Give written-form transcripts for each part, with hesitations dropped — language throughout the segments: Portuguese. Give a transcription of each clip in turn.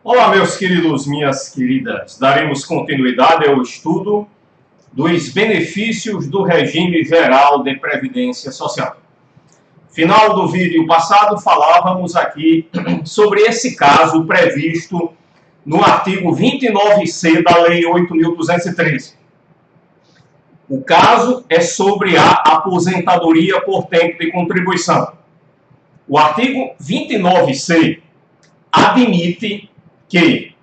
Olá, meus queridos, minhas queridas. Daremos continuidade ao estudo dos benefícios do regime geral de previdência social. Final do vídeo passado, falávamos aqui sobre esse caso previsto no artigo 29C da Lei 8.213. O caso é sobre a aposentadoria por tempo de contribuição. O artigo 29C admite que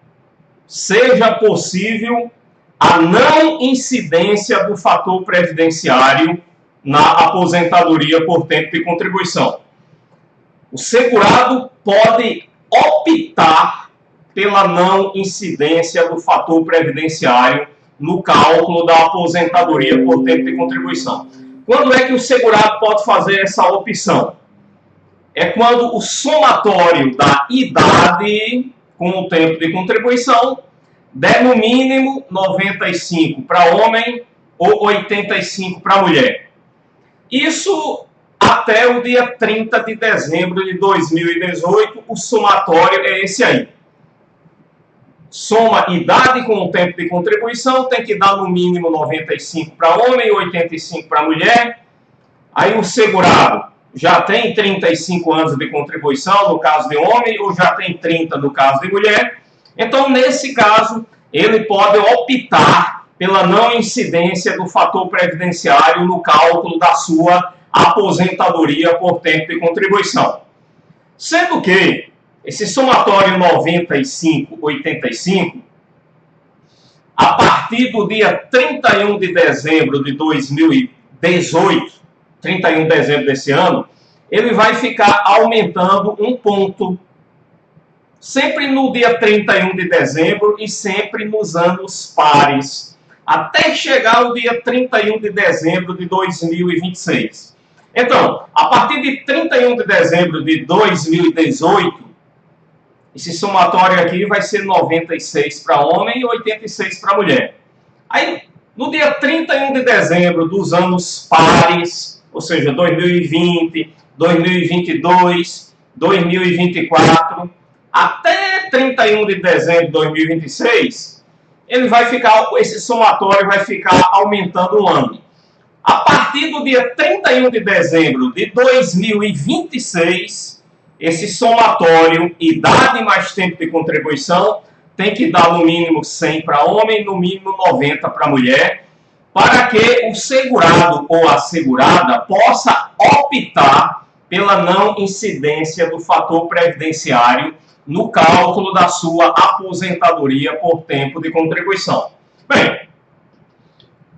seja possível a não incidência do fator previdenciário na aposentadoria por tempo de contribuição. O segurado pode optar pela não incidência do fator previdenciário no cálculo da aposentadoria por tempo de contribuição. Quando é que o segurado pode fazer essa opção? É quando o somatório da idade com o tempo de contribuição der no mínimo 95 para homem ou 85 para mulher. Isso até o dia 30 de dezembro de 2018, o somatório é esse aí. Soma idade com o tempo de contribuição, tem que dar no mínimo 95 para homem e 85 para mulher. Aí o segurado já tem 35 anos de contribuição, no caso de homem, ou já tem 30 no caso de mulher. Então, nesse caso, ele pode optar pela não incidência do fator previdenciário no cálculo da sua aposentadoria por tempo de contribuição. Sendo que esse somatório 95-85, a partir do dia 31 de dezembro de 2018, 31 de dezembro desse ano, ele vai ficar aumentando um ponto. Sempre no dia 31 de dezembro e sempre nos anos pares, até chegar o dia 31 de dezembro de 2026. Então, a partir de 31 de dezembro de 2018, esse somatório aqui vai ser 96 para homem e 86 para mulher. Aí, no dia 31 de dezembro dos anos pares, ou seja, 2020, 2022, 2024, até 31 de dezembro de 2026, esse somatório vai ficar aumentando um ano. A partir do dia 31 de dezembro de 2026, esse somatório, idade mais tempo de contribuição, tem que dar no mínimo 100 para homem, no mínimo 90 para mulher, para que o segurado ou a segurada possa optar pela não incidência do fator previdenciário no cálculo da sua aposentadoria por tempo de contribuição. Bem,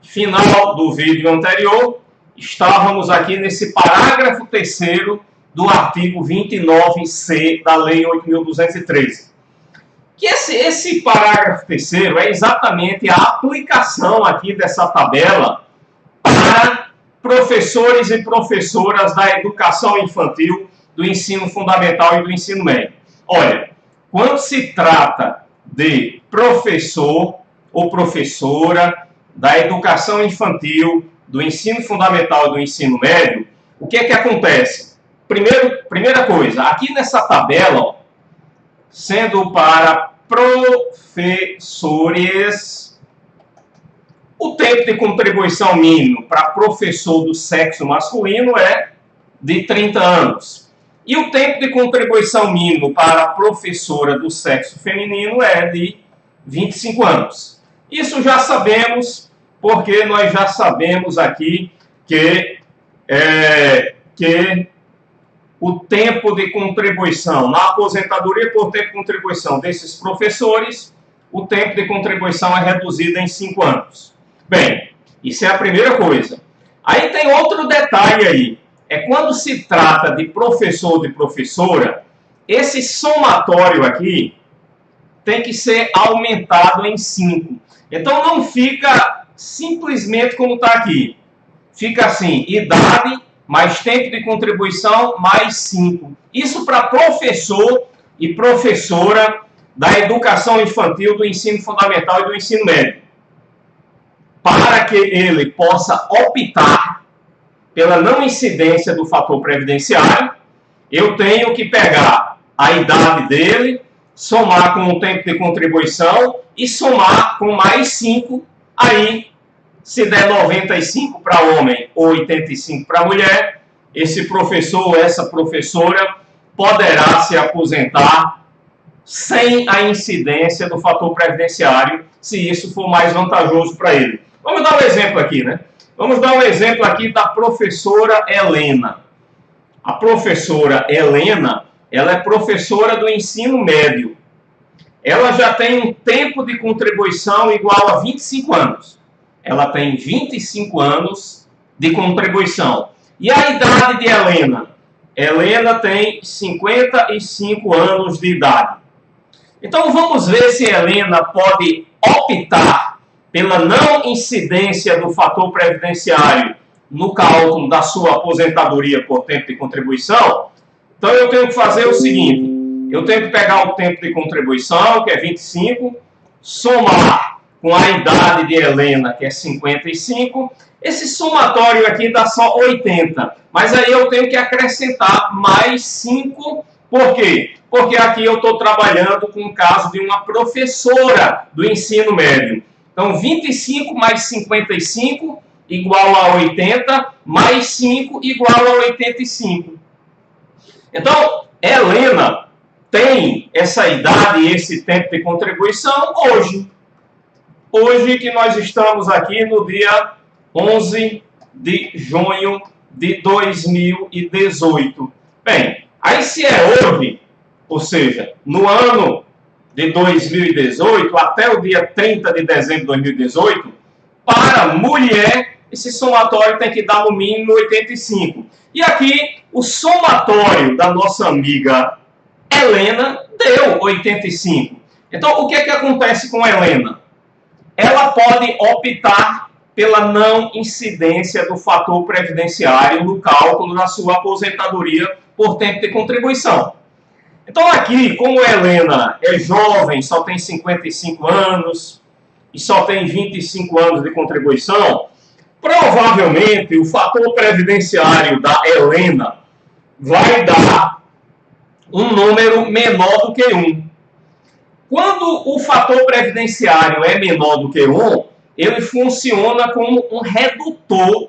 final do vídeo anterior, estávamos aqui nesse parágrafo 3º do artigo 29C da Lei 8.213. Que esse parágrafo 3º é exatamente a aplicação aqui dessa tabela para professores e professoras da educação infantil, do ensino fundamental e do ensino médio. Olha, quando se trata de professor ou professora da educação infantil, do ensino fundamental e do ensino médio, o que é que acontece? Primeira coisa, aqui nessa tabela, ó, sendo para professores, o tempo de contribuição mínimo para professor do sexo masculino é de 30 anos. E o tempo de contribuição mínimo para professora do sexo feminino é de 25 anos. Isso já sabemos, porque nós já sabemos aqui que o tempo de contribuição na aposentadoria por tempo de contribuição desses professores, o tempo de contribuição é reduzido em 5 anos. Bem, isso é a primeira coisa. Aí tem outro detalhe aí. É quando se trata de professor ou de professora, esse somatório aqui tem que ser aumentado em 5. Então não fica simplesmente como está aqui. Fica assim, idade mais tempo de contribuição, mais 5. Isso para professor e professora da educação infantil, do ensino fundamental e do ensino médio. Para que ele possa optar pela não incidência do fator previdenciário, eu tenho que pegar a idade dele somar com o tempo de contribuição e somar com mais 5, aí, se der 95 para homem ou 85 para mulher, esse professor ou essa professora poderá se aposentar sem a incidência do fator previdenciário, se isso for mais vantajoso para ele. Vamos dar um exemplo aqui, né? Vamos dar um exemplo aqui da professora Helena. A professora Helena, ela é professora do ensino médio. Ela já tem um tempo de contribuição igual a 25 anos. Ela tem 25 anos de contribuição. E a idade de Helena? Helena tem 55 anos de idade. Então vamos ver se Helena pode optar pela não incidência do fator previdenciário no cálculo da sua aposentadoria por tempo de contribuição. Então eu tenho que fazer o seguinte, eu tenho que pegar o tempo de contribuição, que é 25, somar com a idade de Helena, que é 55, esse somatório aqui dá só 80, mas aí eu tenho que acrescentar mais 5, por quê? Porque aqui eu estou trabalhando com o caso de uma professora do ensino médio. Então, 25 mais 55 igual a 80, mais 5 igual a 85. Então, Helena tem essa idade e esse tempo de contribuição hoje. Hoje que nós estamos aqui no dia 11 de junho de 2018. Bem, aí se é hoje, ou seja, no ano de 2018 até o dia 30 de dezembro de 2018, para mulher, esse somatório tem que dar no mínimo 85. E aqui, o somatório da nossa amiga Helena deu 85. Então, o que é que acontece com a Helena? Ela pode optar pela não incidência do fator previdenciário no cálculo da sua aposentadoria por tempo de contribuição. Então aqui, como a Helena é jovem, só tem 55 anos e só tem 25 anos de contribuição, provavelmente o fator previdenciário da Helena vai dar um número menor do que 1. Quando o fator previdenciário é menor do que 1, ele funciona como um redutor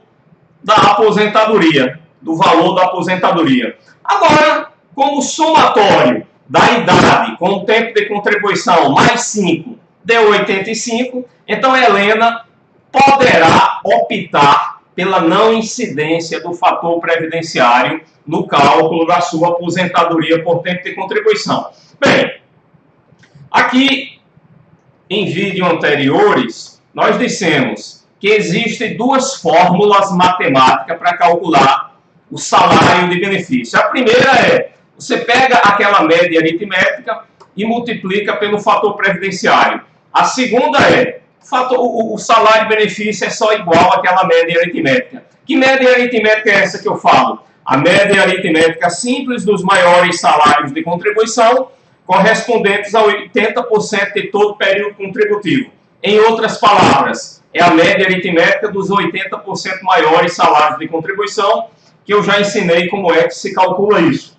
da aposentadoria, do valor da aposentadoria. Agora, como o somatório da idade com o tempo de contribuição mais 5 deu 85, então a Helena poderá optar pela não incidência do fator previdenciário no cálculo da sua aposentadoria por tempo de contribuição. Bem, aqui em vídeos anteriores, nós dissemos que existem duas fórmulas matemáticas para calcular o salário de benefício. A primeira é, você pega aquela média aritmética e multiplica pelo fator previdenciário. A segunda é, o salário de benefício é só igual àquela média aritmética. Que média aritmética é essa que eu falo? A média aritmética simples dos maiores salários de contribuição, correspondentes a 80% de todo o período contributivo. Em outras palavras, é a média aritmética dos 80% maiores salários de contribuição, que eu já ensinei como é que se calcula isso.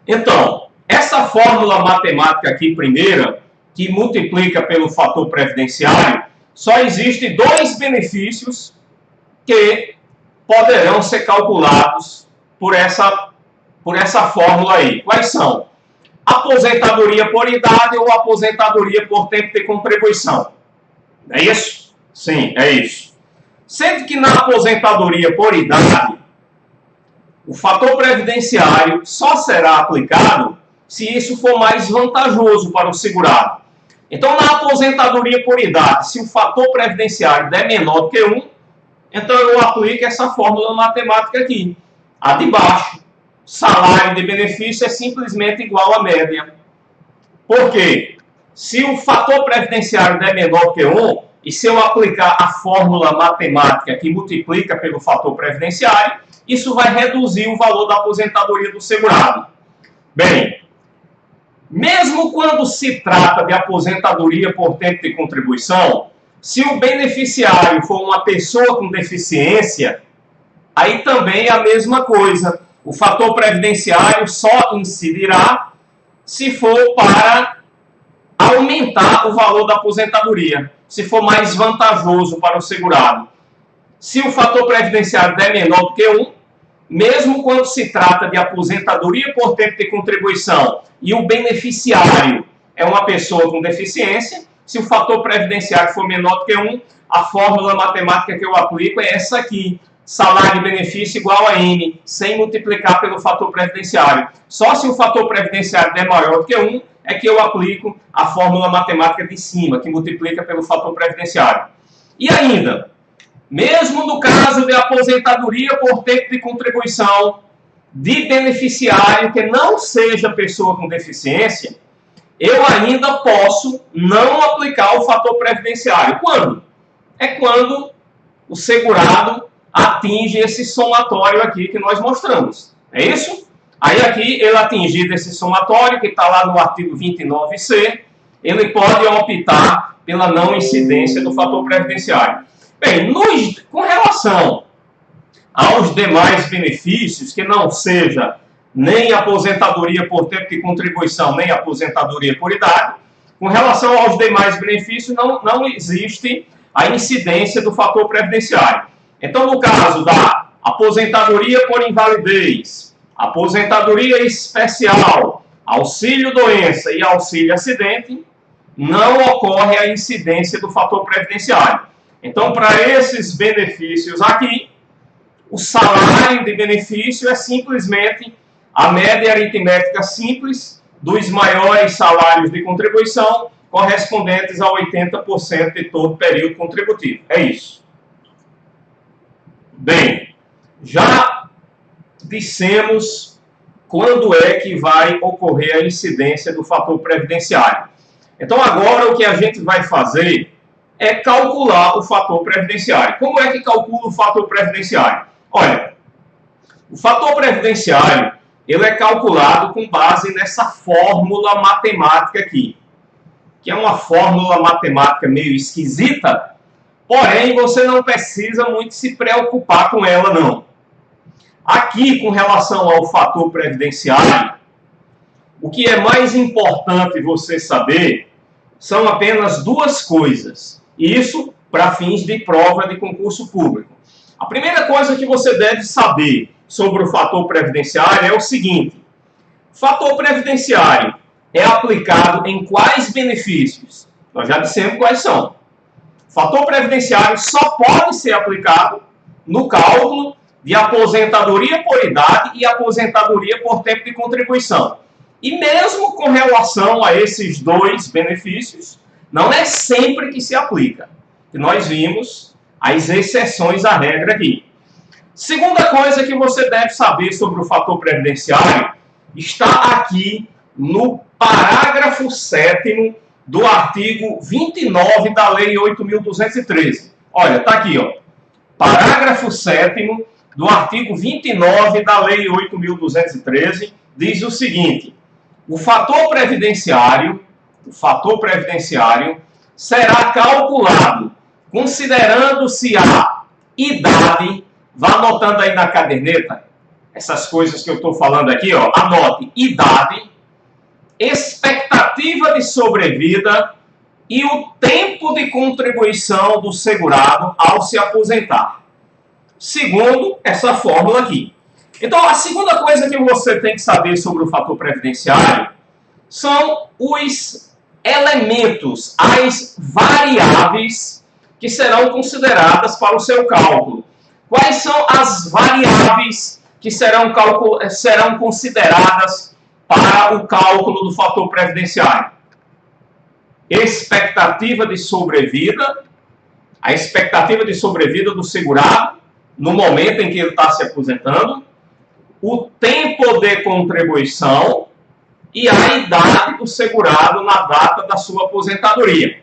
Então, essa fórmula matemática aqui, primeira, que multiplica pelo fator previdenciário, só existem dois benefícios que poderão ser calculados por essa fórmula aí. Quais são? Aposentadoria por idade ou aposentadoria por tempo de contribuição. É isso? Sim, é isso. Sendo que na aposentadoria por idade, o fator previdenciário só será aplicado se isso for mais vantajoso para o segurado. Então, na aposentadoria por idade, se o fator previdenciário der menor do que 1, então eu aplico essa fórmula matemática aqui. A de baixo, salário de benefício é simplesmente igual à média. Por quê? Se o fator previdenciário der menor do que 1, e se eu aplicar a fórmula matemática que multiplica pelo fator previdenciário, isso vai reduzir o valor da aposentadoria do segurado. Bem, mesmo quando se trata de aposentadoria por tempo de contribuição, se o beneficiário for uma pessoa com deficiência, aí também é a mesma coisa. O fator previdenciário só incidirá se for para aumentar o valor da aposentadoria, se for mais vantajoso para o segurado. Se o fator previdenciário der menor do que 1, mesmo quando se trata de aposentadoria por tempo de contribuição e o beneficiário é uma pessoa com deficiência, se o fator previdenciário for menor do que 1, a fórmula matemática que eu aplico é essa aqui. Salário e benefício igual a N, sem multiplicar pelo fator previdenciário. Só se o fator previdenciário der maior do que 1, é que eu aplico a fórmula matemática de cima, que multiplica pelo fator previdenciário. E ainda, mesmo no caso de aposentadoria por tempo de contribuição de beneficiário que não seja pessoa com deficiência, eu ainda posso não aplicar o fator previdenciário. Quando? É quando o segurado atinge esse somatório aqui que nós mostramos. É isso? Aí aqui, ele atingido esse somatório, que está lá no artigo 29C, ele pode optar pela não incidência do fator previdenciário. Bem, com relação aos demais benefícios, que não seja nem aposentadoria por tempo de contribuição, nem aposentadoria por idade, com relação aos demais benefícios, não existe a incidência do fator previdenciário. Então, no caso da aposentadoria por invalidez, aposentadoria especial, auxílio-doença e auxílio-acidente, não ocorre a incidência do fator previdenciário. Então, para esses benefícios aqui, o salário de benefício é simplesmente a média aritmética simples dos maiores salários de contribuição correspondentes a 80% de todo o período contributivo. É isso. Bem, já dissemos quando é que vai ocorrer a incidência do fator previdenciário. Então, agora o que a gente vai fazer é calcular o fator previdenciário. Como é que calcula o fator previdenciário? Olha, o fator previdenciário ele é calculado com base nessa fórmula matemática aqui, que é uma fórmula matemática meio esquisita, porém você não precisa muito se preocupar com ela, não. Aqui, com relação ao fator previdenciário, o que é mais importante você saber são apenas duas coisas. Isso para fins de prova de concurso público. A primeira coisa que você deve saber sobre o fator previdenciário é o seguinte: o fator previdenciário é aplicado em quais benefícios? Nós já dissemos quais são. O fator previdenciário só pode ser aplicado no cálculo de aposentadoria por idade e aposentadoria por tempo de contribuição. E mesmo com relação a esses dois benefícios, não é sempre que se aplica. E nós vimos as exceções à regra aqui. Segunda coisa que você deve saber sobre o fator previdenciário está aqui no parágrafo 7º do artigo 29 da Lei 8.213. Olha, está aqui, ó. Parágrafo 7º do artigo 29 da Lei 8.213 diz o seguinte: o fator previdenciário será calculado considerando-se a idade, vá anotando aí na caderneta, essas coisas que eu estou falando aqui, ó, anote, idade, expectativa de sobrevida e o tempo de contribuição do segurado ao se aposentar. Segundo essa fórmula aqui. Então, a segunda coisa que você tem que saber sobre o fator previdenciário são os elementos, as variáveis que serão consideradas para o seu cálculo. Quais são as variáveis que serão consideradas para o cálculo do fator previdenciário? Expectativa de sobrevida, a expectativa de sobrevida do segurado no momento em que ele está se aposentando, o tempo de contribuição e a idade do segurado na data da sua aposentadoria.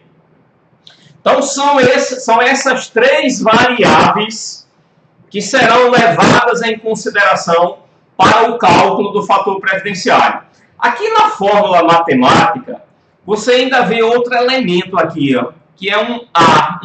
Então, são essas três variáveis que serão levadas em consideração para o cálculo do fator previdenciário. Aqui na fórmula matemática, você ainda vê outro elemento aqui, ó, que é um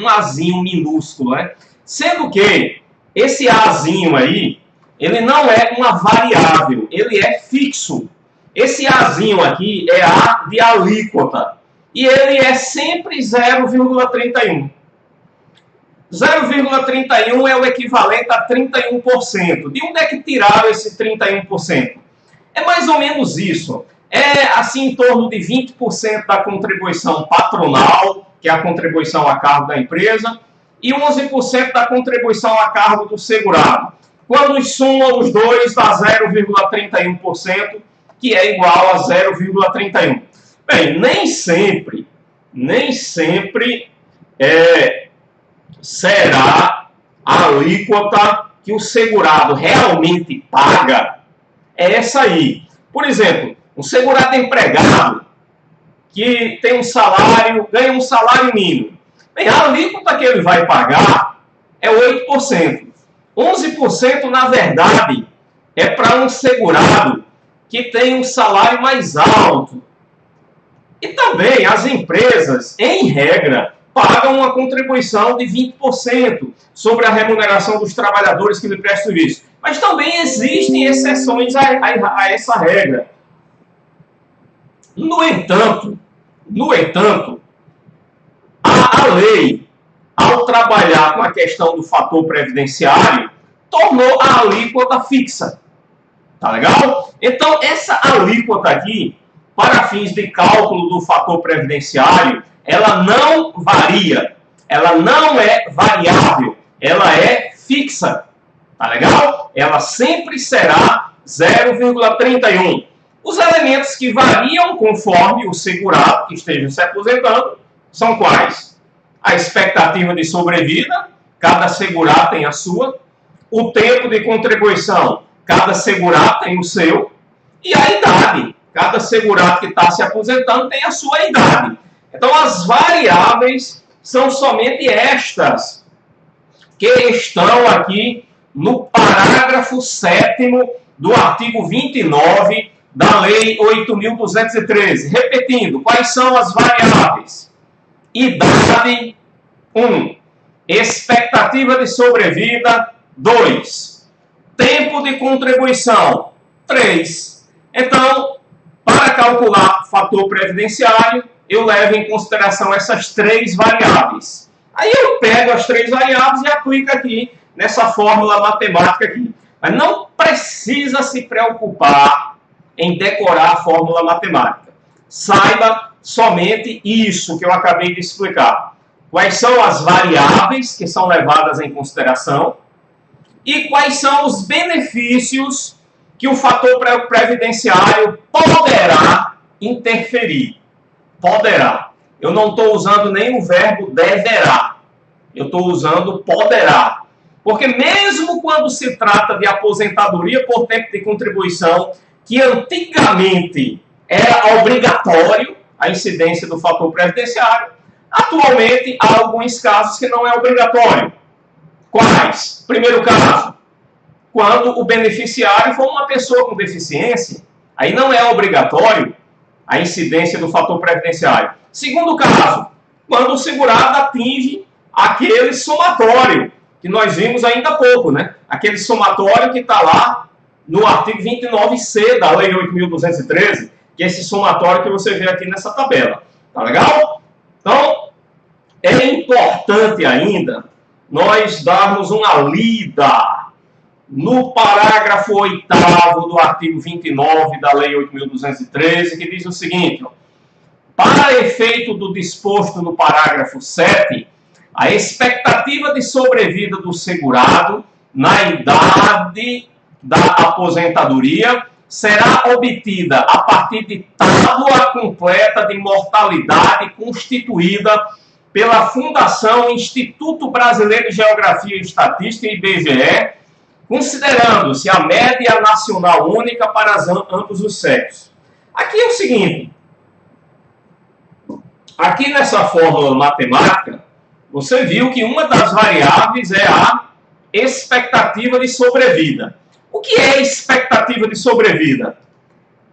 Azinho minúsculo, né? Sendo que esse Azinho aí, ele não é uma variável, ele é fixo. Esse Azinho aqui é A de alíquota. E ele é sempre 0,31. 0,31 é o equivalente a 31%. De onde é que tiraram esse 31%? É mais ou menos isso. É assim em torno de 20% da contribuição patronal, que é a contribuição a cargo da empresa, e 11% da contribuição a cargo do segurado. Quando soma os dois, dá 0,31%, que é igual a 0,31. Bem, nem sempre será a alíquota que o segurado realmente paga, é essa aí. Por exemplo, um segurado empregado que tem um salário, ganha um salário mínimo. Bem, a alíquota que ele vai pagar é 8%. 11%, na verdade, é para um segurado que tem um salário mais alto. E também as empresas, em regra, pagam uma contribuição de 20% sobre a remuneração dos trabalhadores que lhe prestam serviço. Mas também existem exceções a essa regra. No entanto, a lei, ao trabalhar com a questão do fator previdenciário, tornou a alíquota fixa. Tá legal? Então, essa alíquota aqui, para fins de cálculo do fator previdenciário, ela não varia, ela não é variável, ela é fixa. Tá legal? Ela sempre será 0,31. Os elementos que variam conforme o segurado que esteja se aposentando são quais? A expectativa de sobrevida, cada segurado tem a sua. O tempo de contribuição, cada segurado tem o seu. E a idade, cada segurado que está se aposentando tem a sua idade. Então, as variáveis são somente estas que estão aqui no parágrafo 7º do artigo 29 da Lei 8.213. Repetindo, quais são as variáveis? Idade, 1. Expectativa de sobrevida, 2. Tempo de contribuição, 3. Então, para calcular o fator previdenciário, eu levo em consideração essas 3 variáveis. Aí eu pego as 3 variáveis e aplico aqui nessa fórmula matemática aqui. Mas não precisa se preocupar em decorar a fórmula matemática. Saiba somente isso que eu acabei de explicar. Quais são as variáveis que são levadas em consideração e quais são os benefícios que o fator previdenciário poderá interferir. Poderá. Eu não estou usando nem o verbo deverá. Eu estou usando poderá. Porque mesmo quando se trata de aposentadoria por tempo de contribuição, que antigamente era obrigatório a incidência do fator previdenciário, atualmente há alguns casos que não é obrigatório. Quais? Primeiro caso, quando o beneficiário for uma pessoa com deficiência, aí não é obrigatório a incidência do fator previdenciário. Segundo caso, quando o segurado atinge aquele somatório que nós vimos ainda há pouco, né? Aquele somatório que está lá no artigo 29C da Lei 8.213, que é esse somatório que você vê aqui nessa tabela. Tá legal? Então, é importante ainda nós darmos uma lida no parágrafo 8º do artigo 29 da Lei 8.213, que diz o seguinte: ó, para efeito do disposto no parágrafo 7, a expectativa de sobrevida do segurado na idade da aposentadoria será obtida a partir de tábua completa de mortalidade constituída pela Fundação Instituto Brasileiro de Geografia e Estatística, IBGE, considerando-se a média nacional única para ambos os sexos. Aqui é o seguinte, aqui nessa fórmula matemática, você viu que uma das variáveis é a expectativa de sobrevida. O que é expectativa de sobrevida?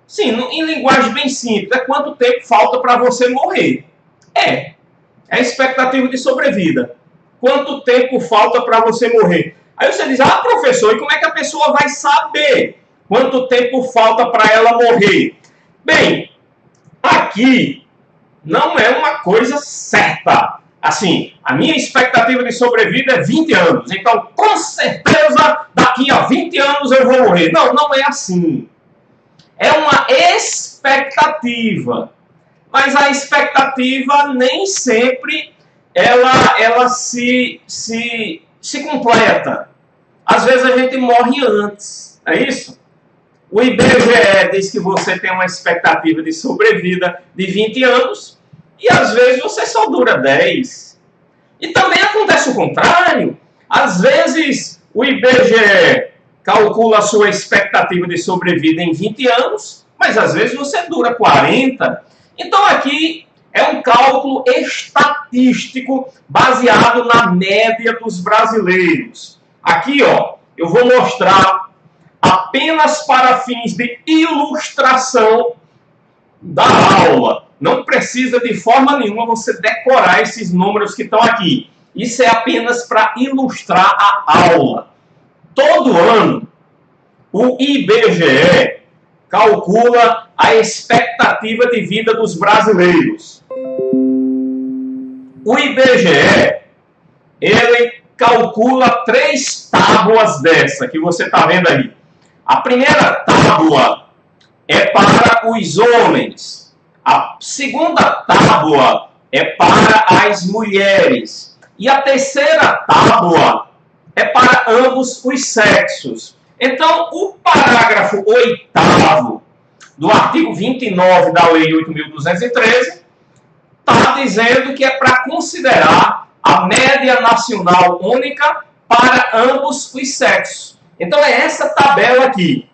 Sim, em linguagem bem simples, é quanto tempo falta para você morrer. É a expectativa de sobrevida. Quanto tempo falta para você morrer? Aí você diz, professor, e como é que a pessoa vai saber quanto tempo falta para ela morrer? Bem, aqui não é uma coisa certa. Assim, a minha expectativa de sobrevida é 20 anos. Então, com certeza, daqui a 20 anos eu vou morrer. Não, não é assim. É uma expectativa. Mas a expectativa nem sempre ela se completa. Às vezes a gente morre antes. É isso? O IBGE diz que você tem uma expectativa de sobrevida de 20 anos e às vezes você só dura 10. E também acontece o contrário. Às vezes o IBGE calcula a sua expectativa de sobrevida em 20 anos, mas às vezes você dura 40. Então aqui é um cálculo estatístico baseado na média dos brasileiros. Aqui, ó, eu vou mostrar apenas para fins de ilustração da aula. Não precisa de forma nenhuma você decorar esses números que estão aqui. Isso é apenas para ilustrar a aula. Todo ano, o IBGE calcula a expectativa de vida dos brasileiros. O IBGE, ele calcula 3 tábuas dessa que você está vendo aí. A primeira tábua é para os homens. A segunda tábua é para as mulheres. E a terceira tábua é para ambos os sexos. Então, o parágrafo 8º do artigo 29 da Lei 8.213 está dizendo que é para considerar a média nacional única para ambos os sexos. Então, é essa tabela aqui.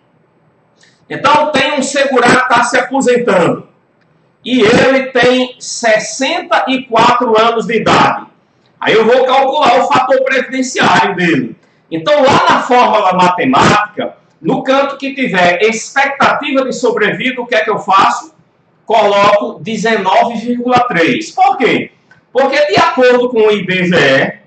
Então, tem um segurado que está se aposentando. E ele tem 64 anos de idade. Aí eu vou calcular o fator previdenciário dele. Então, lá na fórmula matemática, no canto que tiver expectativa de sobrevida, o que é que eu faço? Coloco 19,3. Por quê? Porque, de acordo com o IBGE,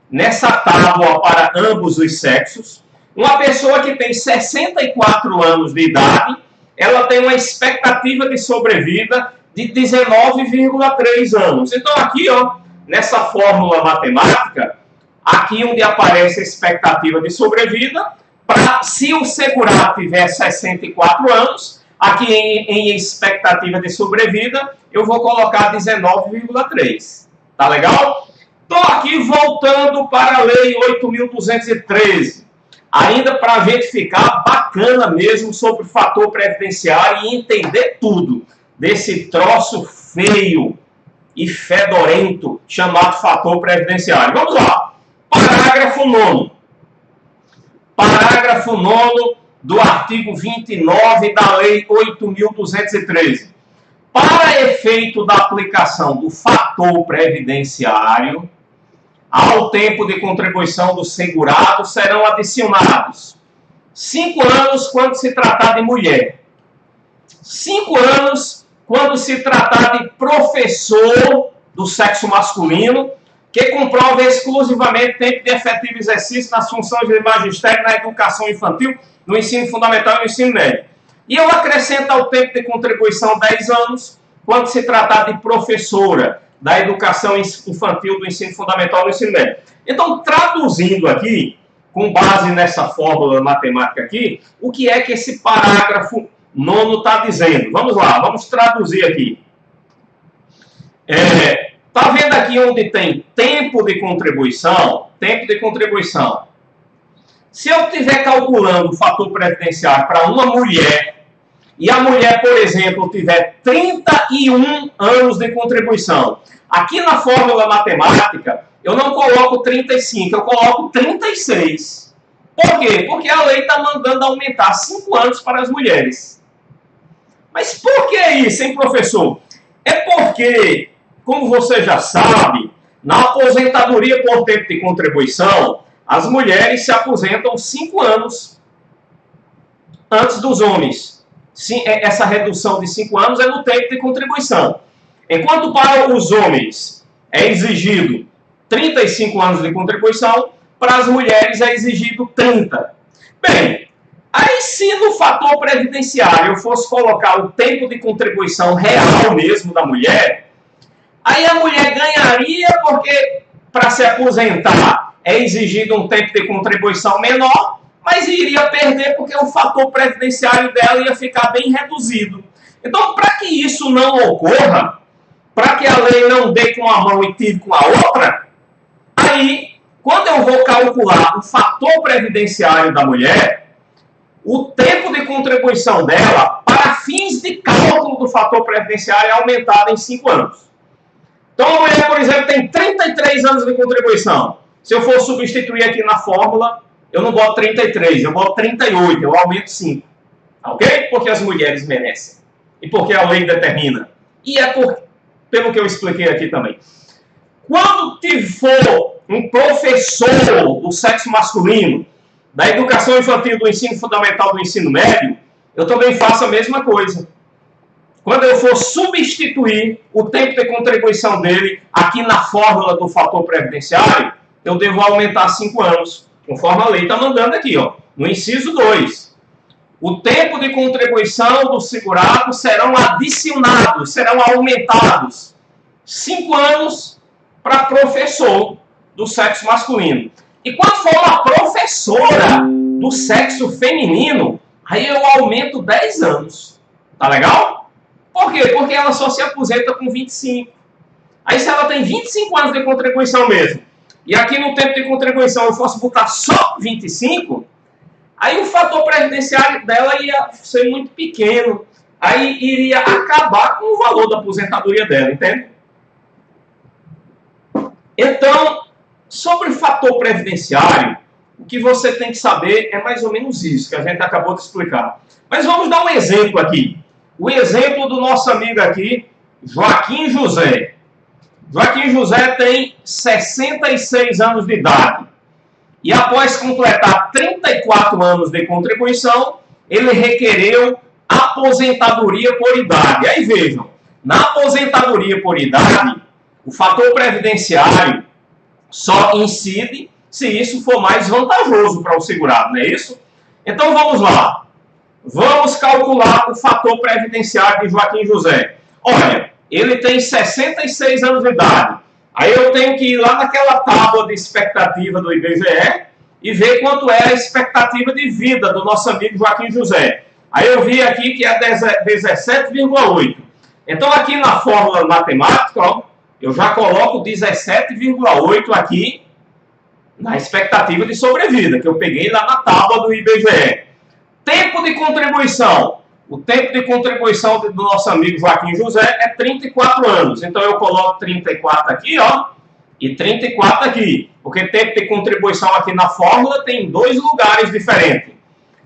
nessa tábua para ambos os sexos, uma pessoa que tem 64 anos de idade, ela tem uma expectativa de sobrevida de 19,3 anos. Então, aqui, ó, nessa fórmula matemática, aqui onde aparece a expectativa de sobrevida, se o segurado tiver 64 anos, aqui em expectativa de sobrevida, eu vou colocar 19,3. Tá legal? Estou aqui voltando para a Lei 8.213. Ainda para a gente ficar bacana mesmo sobre o fator previdenciário e entender tudo desse troço feio e fedorento chamado fator previdenciário. Vamos lá. Parágrafo 9º. Parágrafo 9º do artigo 29 da Lei 8.213. Para efeito da aplicação do fator previdenciário, ao tempo de contribuição do segurado serão adicionados 5 anos quando se tratar de mulher, 5 anos quando se tratar de professor do sexo masculino, que comprova exclusivamente tempo de efetivo exercício nas funções de magistério na educação infantil, no ensino fundamental e no ensino médio. E eu acrescento ao tempo de contribuição 10 anos quando se tratar de professora da educação infantil, do ensino fundamental e do ensino médio. Então, traduzindo aqui, com base nessa fórmula matemática aqui, o que é que esse parágrafo 9º está dizendo? Vamos lá, vamos traduzir aqui. Está vendo aqui onde tem tempo de contribuição? Tempo de contribuição. Se eu estiver calculando o fator previdenciário para uma mulher, e a mulher, por exemplo, tiver 31 anos de contribuição, aqui na fórmula matemática, eu não coloco 35, eu coloco 36. Por quê? Porque a lei está mandando aumentar 5 anos para as mulheres. Mas por que isso, hein, professor? É porque, como você já sabe, na aposentadoria por tempo de contribuição, as mulheres se aposentam 5 anos antes dos homens. Essa redução de 5 anos é no tempo de contribuição. Enquanto para os homens é exigido 35 anos de contribuição, para as mulheres é exigido 30. Bem, Aí, se no fator previdenciário eu fosse colocar o tempo de contribuição real mesmo da mulher, aí a mulher ganharia porque para se aposentar é exigido um tempo de contribuição menor, mas iria perder porque o fator previdenciário dela ia ficar bem reduzido. Então, para que isso não ocorra, para que a lei não dê com a mão e tire com a outra, aí, quando eu vou calcular o fator previdenciário da mulher, o tempo de contribuição dela, para fins de cálculo do fator previdenciário, é aumentado em 5 anos. Então, a mulher, por exemplo, tem 33 anos de contribuição. Se eu for substituir aqui na fórmula, eu não boto 33, eu boto 38, eu aumento 5. Ok? Porque as mulheres merecem. E porque a lei determina. E é pelo que eu expliquei aqui também. Quando for um professor do sexo masculino, da educação infantil, do ensino fundamental, do ensino médio, eu também faço a mesma coisa. Quando eu for substituir o tempo de contribuição dele aqui na fórmula do fator previdenciário, eu devo aumentar 5 anos, conforme a lei está mandando aqui, ó, no inciso 2. O tempo de contribuição do segurado serão adicionados, serão aumentados 5 anos para professor do sexo masculino. E quando for uma professora do sexo feminino, aí eu aumento 10 anos. Tá legal? Por quê? Porque ela só se aposenta com 25. Aí se ela tem 25 anos de contribuição mesmo, e aqui no tempo de contribuição eu fosse botar só 25, aí o fator previdenciário dela ia ser muito pequeno. Aí iria acabar com o valor da aposentadoria dela, entende? Então, sobre o fator previdenciário, o que você tem que saber é mais ou menos isso que a gente acabou de explicar. Mas vamos dar um exemplo aqui. O exemplo do nosso amigo aqui, Joaquim José. Joaquim José tem 66 anos de idade. E após completar 34 anos de contribuição, ele requereu aposentadoria por idade. Aí vejam, na aposentadoria por idade, o fator previdenciário só incide se isso for mais vantajoso para o segurado, não é isso? Então vamos lá. Vamos calcular o fator previdenciário de Joaquim José. Olha, ele tem 66 anos de idade. Aí eu tenho que ir lá naquela tábua de expectativa do IBGE e ver quanto é a expectativa de vida do nosso amigo Joaquim José. Aí eu vi aqui que é 17,8. Então aqui na fórmula matemática, ó, eu já coloco 17,8 aqui na expectativa de sobrevida, que eu peguei lá na tábua do IBGE. Tempo de contribuição. O tempo de contribuição do nosso amigo Joaquim José é 34 anos. Então eu coloco 34 aqui, ó, e 34 aqui. Porque tempo de contribuição aqui na fórmula tem 2 lugares diferentes.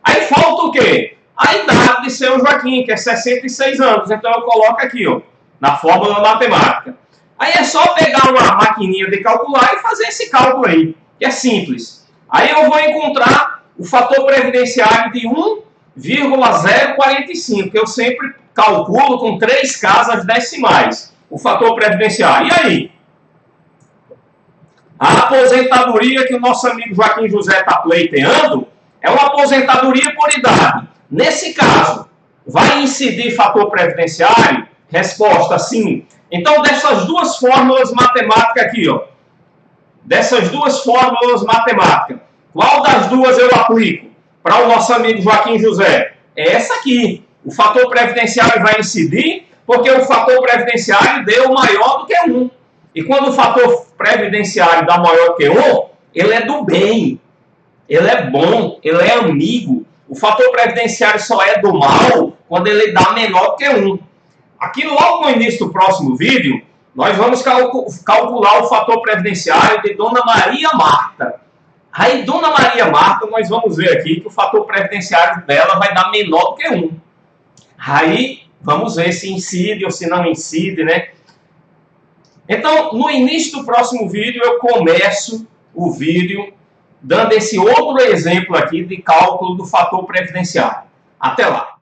Aí falta o quê? A idade de seu Joaquim, que é 66 anos. Então eu coloco aqui, ó, na fórmula matemática. Aí é só pegar uma maquininha de calcular e fazer esse cálculo aí, que é simples. Aí eu vou encontrar o fator previdenciário de 1,045, que eu sempre calculo com 3 casas decimais, o fator previdenciário. E aí? A aposentadoria que o nosso amigo Joaquim José está pleiteando é uma aposentadoria por idade. Nesse caso, vai incidir fator previdenciário? Resposta, sim. Então, dessas duas fórmulas matemáticas aqui, ó, dessas duas fórmulas matemáticas, qual das duas eu aplico para o nosso amigo Joaquim José? É essa aqui. O fator previdenciário vai incidir porque o fator previdenciário deu maior do que 1. E quando o fator previdenciário dá maior do que 1, ele é do bem, ele é bom, ele é amigo. O fator previdenciário só é do mal quando ele dá menor do que 1. Aqui, logo no início do próximo vídeo, nós vamos calcular o fator previdenciário de Dona Maria Marta. Aí, Dona Maria Marta, nós vamos ver aqui que o fator previdenciário dela vai dar menor do que 1. Aí, vamos ver se incide ou se não incide, né? Então, no início do próximo vídeo, eu começo o vídeo dando esse outro exemplo aqui de cálculo do fator previdenciário. Até lá!